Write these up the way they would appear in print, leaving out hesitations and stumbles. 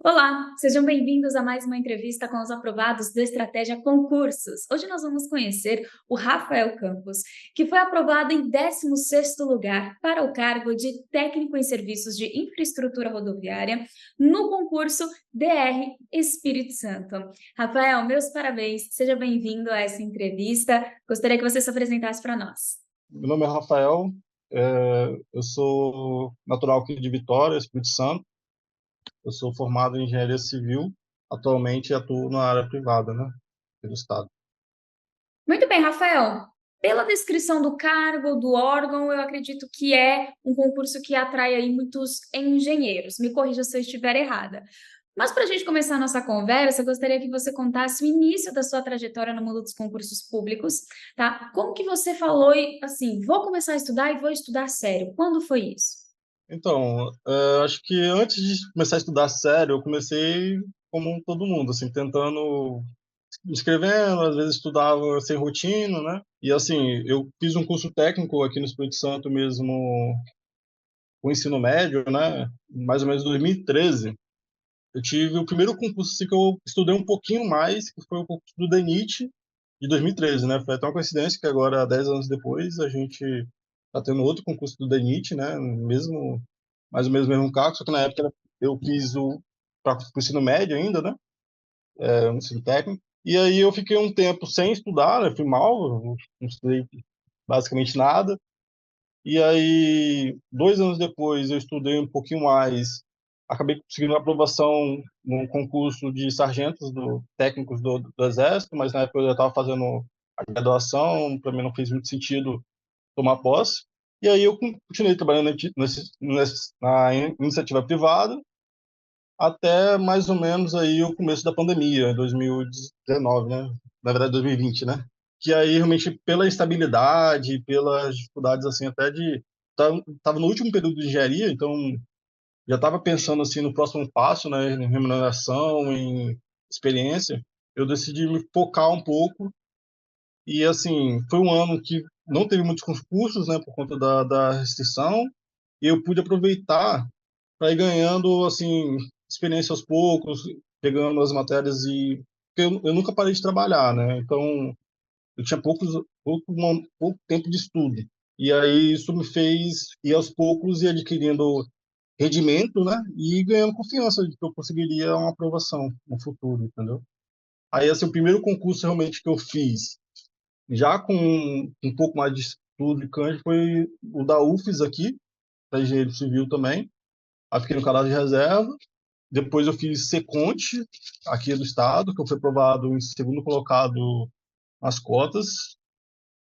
Olá, sejam bem-vindos a mais uma entrevista com os aprovados do Estratégia Concursos. Hoje nós vamos conhecer o Rafael Campos, que foi aprovado em 16º lugar para o cargo de técnico em serviços de infraestrutura rodoviária no concurso DR Espírito Santo. Rafael, meus parabéns, seja bem-vindo a essa entrevista. Gostaria que você se apresentasse para nós. Meu nome é Rafael, eu sou natural aqui de Vitória, Espírito Santo. Eu sou formado em engenharia civil, atualmente atuo na área privada, né, do Estado. Muito bem, Rafael. Pela descrição do cargo, do órgão, eu acredito que é um concurso que atrai aí muitos engenheiros. Me corrija se eu estiver errada. Mas para a gente começar a nossa conversa, eu gostaria que você contasse o início da sua trajetória no mundo dos concursos públicos, tá? Como que você falou assim, vou começar a estudar e vou estudar sério? Quando foi isso? Então, acho que antes de começar a estudar sério, eu comecei como todo mundo, assim, tentando, escrevendo, às vezes estudava sem rotina, né? E assim, eu fiz um curso técnico aqui no Espírito Santo mesmo, o ensino médio, né? Mais ou menos em 2013. Eu tive o primeiro concurso assim, que eu estudei um pouquinho mais, que foi o concurso do DENIT de 2013, né? Foi até uma coincidência que agora, 10 anos depois, a gente está tendo outro concurso do DENIT, né? Mesmo, mais ou menos o mesmo cargo, só que na época eu fiz para o ensino médio ainda, né? O ensino técnico. E aí eu fiquei um tempo sem estudar, né? Fui mal, não estudei basicamente nada. E aí, 2 anos depois, eu estudei um pouquinho mais, acabei conseguindo uma aprovação num concurso de sargentos técnicos do Exército, mas na época eu já estava fazendo a graduação, para mim não fez muito sentido tomar posse. E aí eu continuei trabalhando na iniciativa privada até mais ou menos aí o começo da pandemia, em 2019, né? Na verdade, 2020, né? Que aí realmente pela instabilidade, pelas dificuldades assim até de tava no último período de engenharia, então já estava pensando assim no próximo passo, né, em remuneração, em experiência. Eu decidi me focar um pouco e assim foi um ano que não teve muitos concursos, né, por conta da restrição, e eu pude aproveitar para ir ganhando assim experiência aos poucos, pegando as matérias e porque eu nunca parei de trabalhar, né? Então eu tinha pouco tempo de estudo. E aí isso me fez ir aos poucos e adquirindo rendimento, né? E ganhando confiança de que eu conseguiria uma aprovação no futuro, entendeu? Aí assim, o primeiro concurso realmente que eu fiz, já com um pouco mais de estudo e canjo, foi o da UFES aqui, para engenheiro civil também. Aí fiquei no cadastro de reserva. Depois eu fiz Seconte, aqui do estado, que eu fui aprovado em segundo colocado nas cotas,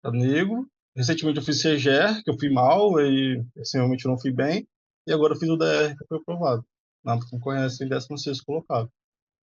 para negro. Recentemente eu fiz CEGER, que eu fui mal, e assim, realmente eu não fui bem. E agora eu fiz o DR, que foi aprovado, na concorrência em 16º colocado.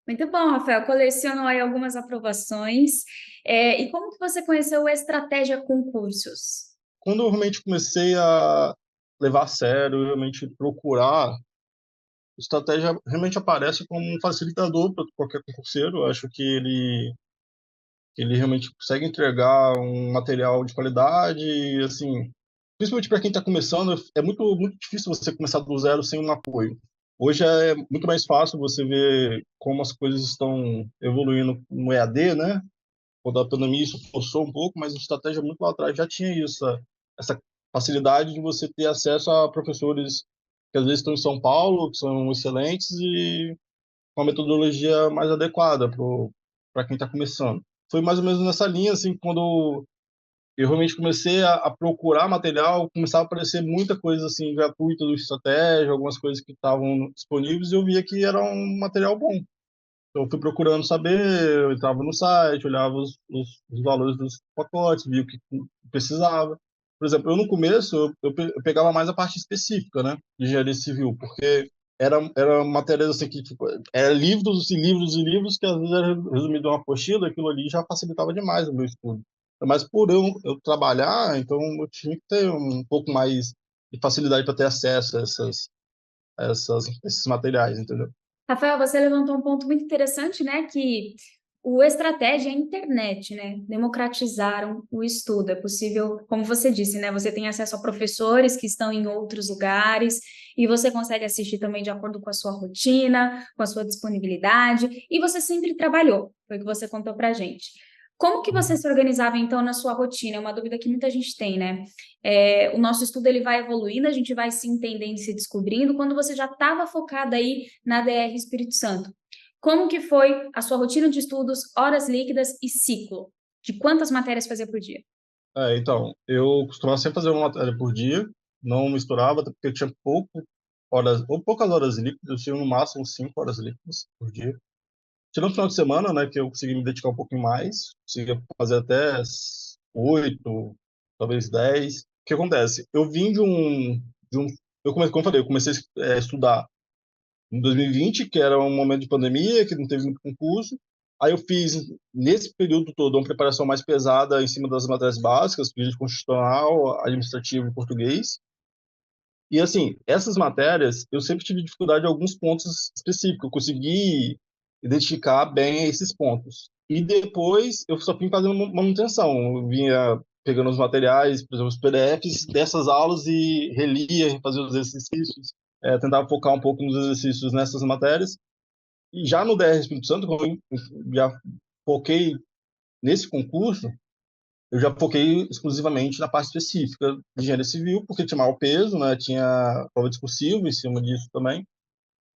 Muito bom, Rafael. Colecionou aí algumas aprovações. E como que você conheceu o Estratégia Concursos? Quando eu realmente comecei a levar a sério, realmente procurar, a estratégia realmente aparece como um facilitador para qualquer concurseiro. Eu acho que ele realmente consegue entregar um material de qualidade, e, assim, principalmente para quem está começando, é muito difícil você começar do zero sem um apoio. Hoje é muito mais fácil você ver como as coisas estão evoluindo no EAD, né? Quando a pandemia isso forçou um pouco, mas a estratégia muito lá atrás já tinha isso, essa facilidade de você ter acesso a professores que às vezes estão em São Paulo, que são excelentes e com a metodologia mais adequada para quem está começando. Foi mais ou menos nessa linha, assim, quando eu realmente comecei a procurar material, começava a aparecer muita coisa assim gratuita do estratégia, algumas coisas que estavam disponíveis e eu via que era um material bom. Então eu fui procurando saber, eu entrava no site, olhava os valores dos pacotes, via o que precisava. Por exemplo, eu no começo eu pegava mais a parte específica, né, de engenharia civil, porque era matérias assim que tipo, era livros e livros e livros que às vezes era resumido em uma apostila, aquilo ali já facilitava demais o meu estudo. Mas por eu trabalhar, então eu tinha que ter um pouco mais de facilidade para ter acesso a esses materiais, entendeu? Rafael, você levantou um ponto muito interessante, né? Que o estratégia é a internet, né? Democratizaram o estudo. É possível, como você disse, né? Você tem acesso a professores que estão em outros lugares. e você consegue assistir também de acordo com a sua rotina, com a sua disponibilidade, e você sempre trabalhou, foi o que você contou pra gente. Como que você Uhum. se organizava, então, na sua rotina? É uma dúvida que muita gente tem, né? O nosso estudo ele vai evoluindo, a gente vai se entendendo e se descobrindo quando você já estava focada aí na DR Espírito Santo. Como que foi a sua rotina de estudos, horas líquidas e ciclo? De quantas matérias fazia por dia? Então, eu costumava sempre fazer uma matéria por dia, não misturava, até porque eu tinha poucas horas líquidas, eu tinha no máximo 5 horas líquidas por dia. Tirando o final de semana, né, que eu consegui me dedicar um pouquinho mais, conseguia fazer até as 8, talvez 10. O que acontece? Eu vim eu comecei, como eu falei, eu comecei a estudar em 2020, que era um momento de pandemia, que não teve muito concurso. Aí eu fiz, nesse período todo, uma preparação mais pesada em cima das matérias básicas, direito constitucional, administrativo e português. E, assim, essas matérias, eu sempre tive dificuldade em alguns pontos específicos. Eu consegui identificar bem esses pontos. E depois, eu só vim fazendo manutenção. Eu vinha pegando os materiais, por exemplo, os PDFs dessas aulas e relia, fazia os exercícios, tentava focar um pouco nos exercícios nessas matérias. E já no DR Espírito Santo, como eu já foquei nesse concurso, eu já foquei exclusivamente na parte específica de engenharia civil, porque tinha maior peso, né? Tinha prova discursiva em cima disso também.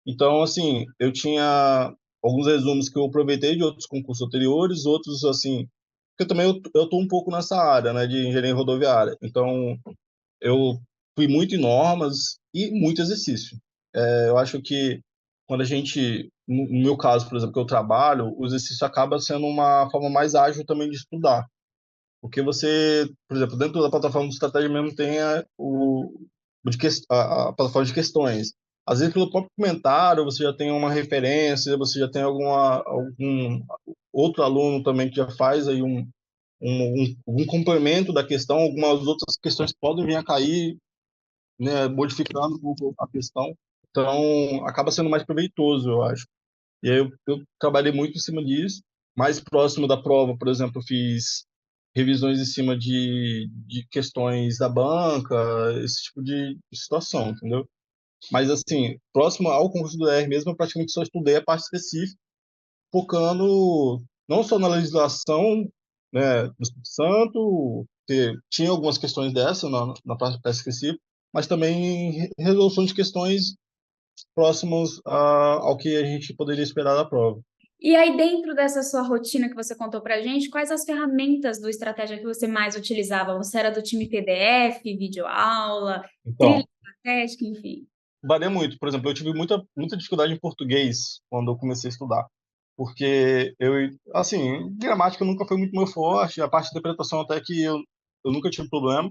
Então, assim, eu tinha alguns resumos que eu aproveitei de outros concursos anteriores, outros, assim, porque também eu tô um pouco nessa área, né, de engenharia rodoviária. Então, eu fui muito em normas e muito exercício. Eu acho que quando a gente, no meu caso, por exemplo, que eu trabalho, o exercício acaba sendo uma forma mais ágil também de estudar. Porque você, por exemplo, dentro da plataforma de estratégia mesmo tem a plataforma de questões. Às vezes, pelo próprio comentário, você já tem uma referência, você já tem algum outro aluno também que já faz aí um complemento da questão, algumas outras questões podem vir a cair, né, modificando um pouco a questão. Então, acaba sendo mais proveitoso, eu acho. E aí eu trabalhei muito em cima disso. Mais próximo da prova, por exemplo, eu fiz revisões em cima de questões da banca, esse tipo de situação, entendeu? Mas, assim, próximo ao concurso do DR mesmo, eu praticamente só estudei a parte específica, focando não só na legislação, né, do Espírito Santo, que tinha algumas questões dessa na parte específica, mas também em resolução de questões próximas ao que a gente poderia esperar da prova. E aí, dentro dessa sua rotina que você contou pra gente, quais as ferramentas do Estratégia que você mais utilizava? Você era do time PDF, videoaula, trilha Então, estratégica, enfim? varia muito. Por exemplo, eu tive muita dificuldade em português quando eu comecei a estudar. Porque assim, gramática nunca foi muito meu forte, a parte de interpretação até que eu nunca tive problema,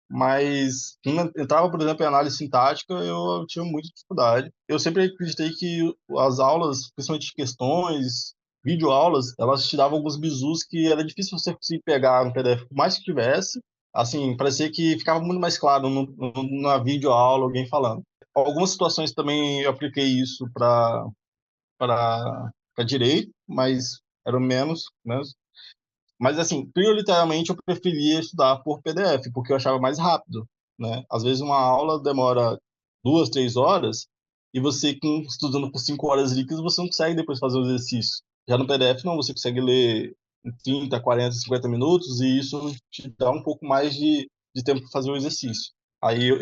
mas quando entrava, por exemplo, em análise sintática, eu tinha muita dificuldade. Eu sempre acreditei que as aulas, principalmente de questões, videoaulas, elas te davam alguns bizus que era difícil você conseguir pegar no PDF, por mais que tivesse, assim, parecia que ficava muito mais claro na videoaula, alguém falando. Algumas situações também eu apliquei isso para direito, mas eram menos. Mas, assim, prioritariamente eu preferia estudar por PDF, porque eu achava mais rápido, né? Às vezes uma aula demora 2, 3 horas e você, estudando por 5 horas líquidas, você não consegue depois fazer o exercício. Já no PDF, não, você consegue ler em 30, 40, 50 minutos e isso te dá um pouco mais de tempo para fazer o exercício. Aí eu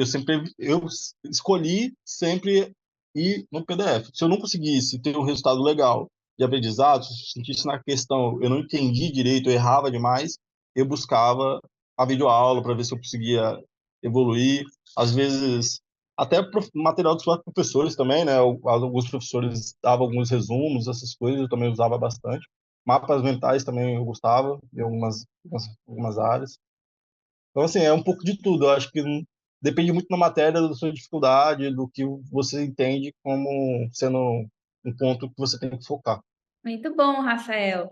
escolhi sempre ir no PDF. Se eu não conseguisse ter um resultado legal de aprendizado, se sentisse na questão, eu não entendi direito, eu errava demais, eu buscava a videoaula para ver se eu conseguia evoluir. Às vezes, até material dos próprios professores também, né? Alguns professores davam alguns resumos, essas coisas, eu também usava bastante. Mapas mentais também eu gostava, em algumas áreas. Então, assim, é um pouco de tudo. Eu acho que depende muito da matéria, da sua dificuldade, do que você entende como sendo um ponto que você tem que focar. Muito bom, Rafael.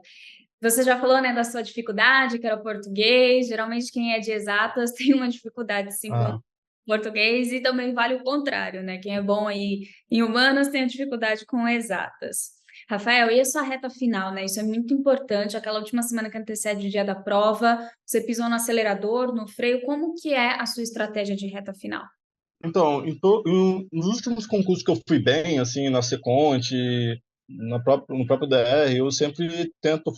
Você já falou, né, da sua dificuldade, que era o português. Geralmente, quem é de exatas tem uma dificuldade, sim, com o Ah, português, e também vale o contrário, né? Quem é bom aí em humanas tem a dificuldade com exatas. Rafael, e a sua reta final, né? Isso é muito importante. Aquela última semana que antecede o dia da prova, você pisou no acelerador, no freio. Como que é a sua estratégia de reta final? Então, nos últimos concursos que eu fui bem, assim, na Seconte, no próprio DR, eu sempre tento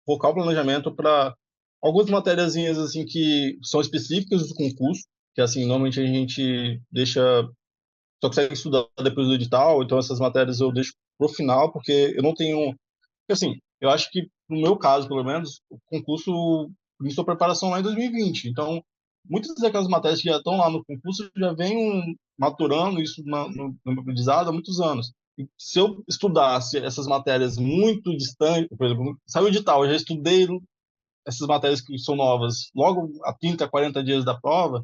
focar o planejamento para algumas matériazinhas assim que são específicas do concurso, que assim normalmente a gente deixa só consegue estudar depois do edital, então essas matérias eu deixo pro final porque eu não tenho, porque, assim, eu acho que no meu caso, pelo menos, o concurso começou a preparação lá em 2020, então muitas daquelas matérias que já estão lá no concurso já vêm maturando isso no aprendizado há muitos anos. E se eu estudasse essas matérias muito distantes, por exemplo, saiu o edital, eu já estudei essas matérias que são novas, logo a 30, 40 dias da prova,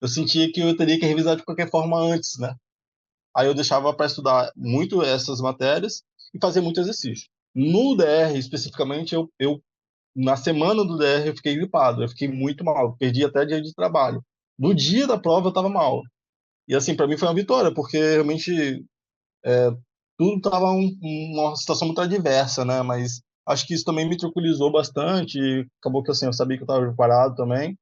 eu sentia que eu teria que revisar de qualquer forma antes, né? Aí eu deixava para estudar muito essas matérias e fazer muito exercício. No DR, especificamente, na semana do DR eu fiquei gripado, eu fiquei muito mal, perdi até dia de trabalho. No dia da prova eu estava mal. E assim, para mim foi uma vitória, porque realmente tudo estava uma situação muito adversa, né? Mas acho que isso também me tranquilizou bastante, e acabou que assim, eu sabia que eu estava preparado também,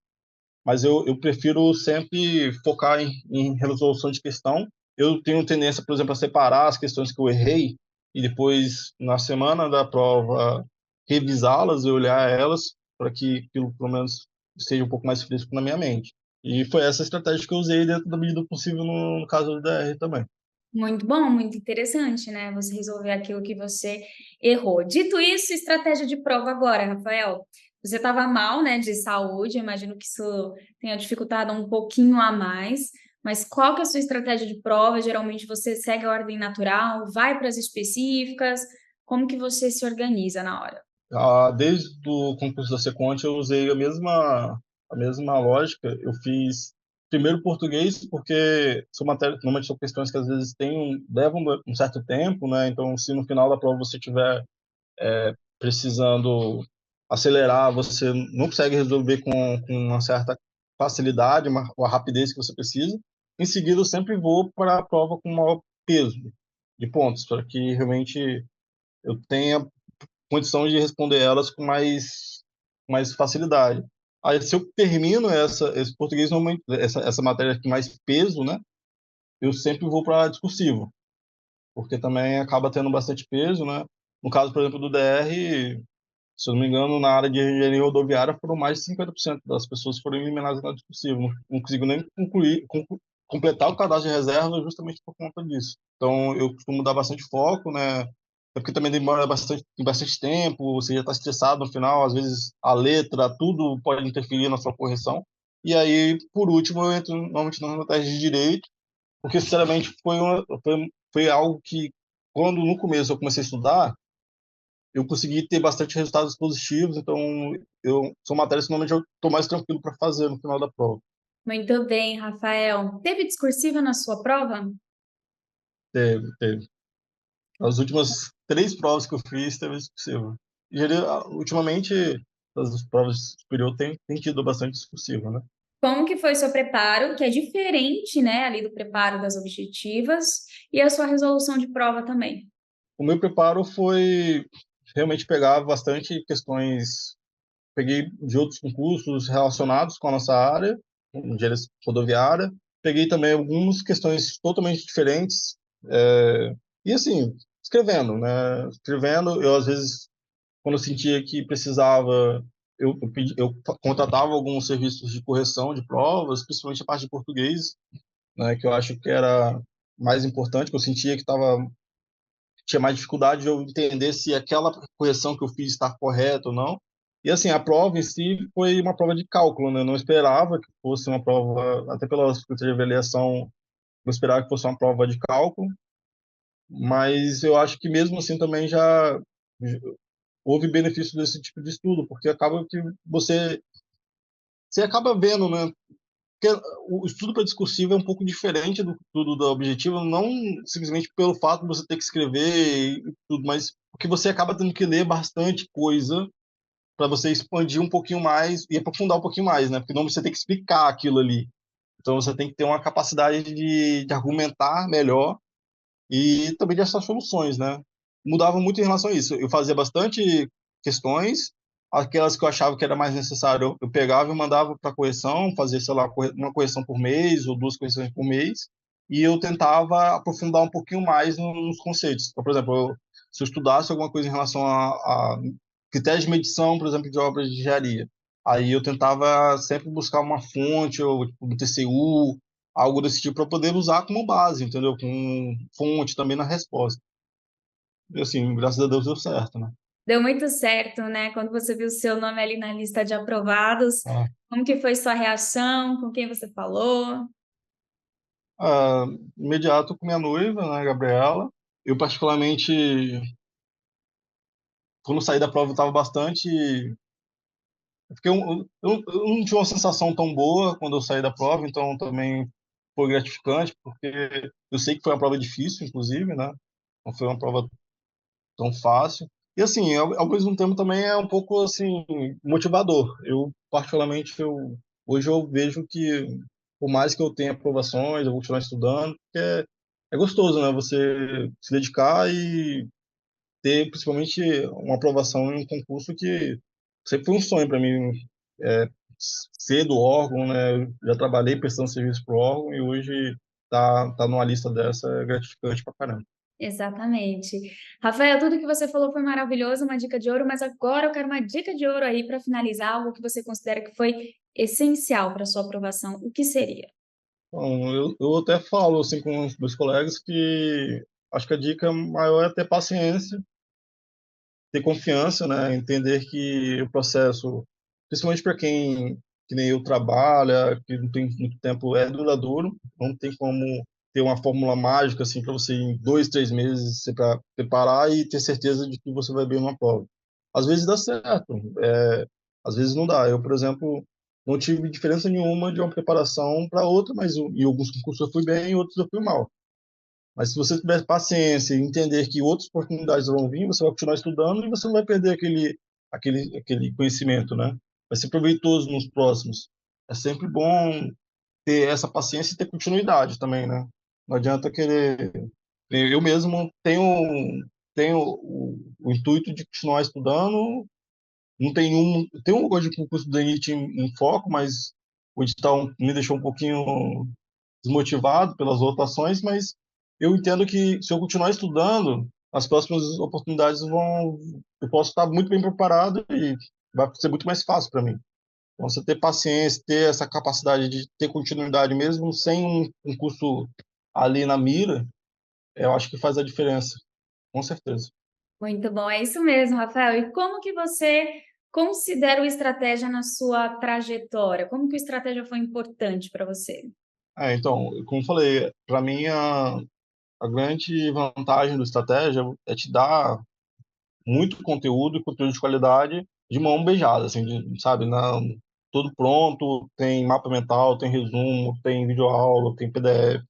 mas eu prefiro sempre focar em resolução de questão. Eu tenho tendência, por exemplo, a separar as questões que eu errei e depois, na semana da prova, revisá-las e olhar elas para que aquilo, pelo menos, esteja um pouco mais fresco na minha mente. E foi essa estratégia que eu usei dentro da medida do possível no caso do DR também. Muito bom, muito interessante, né? Você resolver aquilo que você errou. Dito isso, estratégia de prova agora, Rafael. Você estava mal, né, de saúde, eu imagino que isso tenha dificultado um pouquinho a mais, mas qual que é a sua estratégia de prova? Geralmente você segue a ordem natural, vai para as específicas, como que você se organiza na hora? Desde o concurso da Seconte, eu usei a mesma lógica. Eu fiz primeiro português, porque são matérias, normalmente são questões que às vezes levam um certo tempo, né? Então, se no final da prova você tiver precisando acelerar, você não consegue resolver com uma certa facilidade, uma rapidez que você precisa. Em seguida, eu sempre vou para a prova com maior peso de pontos, para que realmente eu tenha condição de responder elas com mais facilidade. Aí, se eu termino esse português, normalmente, essa matéria com mais peso, né, eu sempre vou para discursivo, porque também acaba tendo bastante peso, né? No caso, por exemplo, do DR, se eu não me engano, na área de engenharia rodoviária, foram mais de 50% das pessoas que foram eliminadas na discursiva. Não consigo nem completar o cadastro de reserva justamente por conta disso. Então, eu costumo dar bastante foco, né? É porque também demora bastante tempo, você já está estressado no final, às vezes a letra, tudo pode interferir na sua correção. E aí, por último, eu entro normalmente na estratégia de direito, porque, sinceramente, foi algo que, quando no começo eu comecei a estudar, eu consegui ter bastante resultados positivos, então são matérias que normalmente eu estou mais tranquilo para fazer no final da prova. Muito bem, Rafael. Teve discursiva na sua prova? Teve. As últimas três provas que eu fiz, teve discursiva. Ultimamente, as provas superior tem tido bastante discursiva, né? Como que foi o seu preparo, que é diferente, né, ali do preparo das objetivas, e a sua resolução de prova também? O meu preparo foi realmente pegar bastante questões, peguei de outros concursos relacionados com a nossa área, engenharia rodoviária, peguei também algumas questões totalmente diferentes, e assim, escrevendo, né? Escrevendo, eu às vezes, quando eu sentia que precisava, eu contratava alguns serviços de correção de provas, principalmente a parte de português, né? Que eu acho que era mais importante, que eu sentia que tinha mais dificuldade de eu entender se aquela correção que eu fiz está correta ou não. E assim, a prova em si foi uma prova de cálculo, né? Eu não esperava que fosse uma prova, até pela secretaria de avaliação, eu esperava que fosse uma prova de cálculo, mas eu acho que mesmo assim também já houve benefício desse tipo de estudo, porque acaba que você acaba vendo, né? Porque o estudo para discursivo é um pouco diferente do estudo da objetiva, não simplesmente pelo fato de você ter que escrever e tudo, mas porque você acaba tendo que ler bastante coisa para você expandir um pouquinho mais e aprofundar um pouquinho mais, né? Porque não você tem que explicar aquilo ali. Então você tem que ter uma capacidade de argumentar melhor e também de achar soluções, né? Mudava muito em relação a isso. Eu fazia bastante questões, aquelas que eu achava que era mais necessário, eu pegava e mandava para correção, fazer, sei lá, uma correção por mês ou duas correções por mês, e eu tentava aprofundar um pouquinho mais nos conceitos. Então, por exemplo, se eu estudasse alguma coisa em relação a critérios de medição, por exemplo, de obras de engenharia, aí eu tentava sempre buscar uma fonte, ou tipo, do TCU, algo desse tipo, para poder usar como base, entendeu? Com fonte também na resposta. E assim, graças a Deus deu certo, né? Deu muito certo, né? Quando você viu o seu nome ali na lista de aprovados, como que foi sua reação? Com quem você falou? Ah, imediato com minha noiva, né, Gabriela. Eu, particularmente, quando saí da prova, eu estava bastante. Eu, fiquei eu não tinha uma sensação tão boa quando eu saí da prova, então também foi gratificante, porque eu sei que foi uma prova difícil, inclusive, né? Não foi uma prova tão fácil. E, assim, ao mesmo tempo também é um pouco, assim, motivador. Eu, particularmente, hoje eu vejo que, por mais que eu tenha aprovações, eu vou continuar estudando, porque é gostoso, né? Você se dedicar e ter, principalmente, uma aprovação em um concurso que sempre foi um sonho para mim, é, ser do órgão, né? Eu já trabalhei prestando serviço para o órgão e hoje tá numa lista dessa é gratificante pra caramba. Exatamente. Rafael, tudo que você falou foi maravilhoso, uma dica de ouro, mas agora eu quero uma dica de ouro aí para finalizar, algo que você considera que foi essencial para sua aprovação. O que seria? Bom, eu até falo assim com os meus colegas que acho que a dica maior é ter paciência, ter confiança, né? Entender que o processo, principalmente para quem que nem eu trabalha, que não tem muito tempo, é duradouro. Não tem como ter uma fórmula mágica assim para você em 2, 3 meses se preparar e ter certeza de que você vai bem numa prova. Às vezes dá certo, às vezes não dá. Eu, por exemplo, não tive diferença nenhuma de uma preparação para outra, mas em alguns concursos eu fui bem, em outros eu fui mal. Mas se você tiver paciência e entender que outras oportunidades vão vir, você vai continuar estudando e você não vai perder aquele conhecimento, né? Vai ser proveitoso nos próximos. É sempre bom ter essa paciência e ter continuidade também, né? Não adianta querer. Eu mesmo tenho o intuito de continuar estudando. Não tem um hoje concurso do DENIT em foco, mas o edital me deixou um pouquinho desmotivado pelas votações, mas eu entendo que se eu continuar estudando, as próximas oportunidades eu posso estar muito bem preparado e vai ser muito mais fácil para mim. Então, você ter paciência, ter essa capacidade de ter continuidade mesmo sem um curso ali na mira, eu acho que faz a diferença, com certeza. Muito bom, é isso mesmo, Rafael. E como que você considera o estratégia na sua trajetória? Como que o estratégia foi importante para você? Então, como eu falei, para mim a grande vantagem do estratégia é te dar muito conteúdo e conteúdo de qualidade de mão beijada, assim, sabe? Tudo pronto, tem mapa mental, tem resumo, tem videoaula, tem PDF,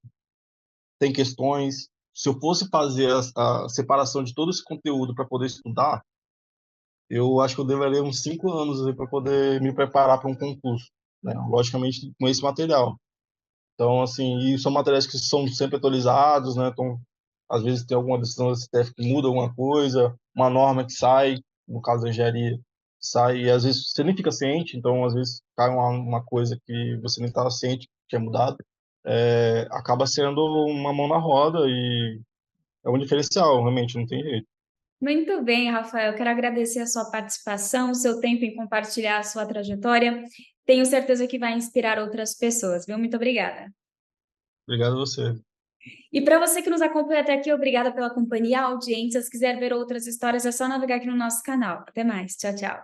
tem questões. Se eu fosse fazer a separação de todo esse conteúdo para poder estudar, eu acho que eu deveria uns 5 anos para poder me preparar para um concurso, né? Logicamente, com esse material. Então, assim, e são materiais que são sempre atualizados, né? Então, às vezes tem alguma decisão do STF que muda alguma coisa, uma norma que sai, no caso da engenharia, sai, e às vezes você nem fica ciente, então às vezes cai uma coisa que você nem estava ciente que é mudado, acaba sendo uma mão na roda e é um diferencial, realmente, não tem jeito. Muito bem, Rafael. Quero agradecer a sua participação, o seu tempo em compartilhar a sua trajetória. Tenho certeza que vai inspirar outras pessoas, viu? Muito obrigada. Obrigado a você. E para você que nos acompanha até aqui, obrigada pela companhia, audiência. Se quiser ver outras histórias, é só navegar aqui no nosso canal. Até mais. Tchau, tchau.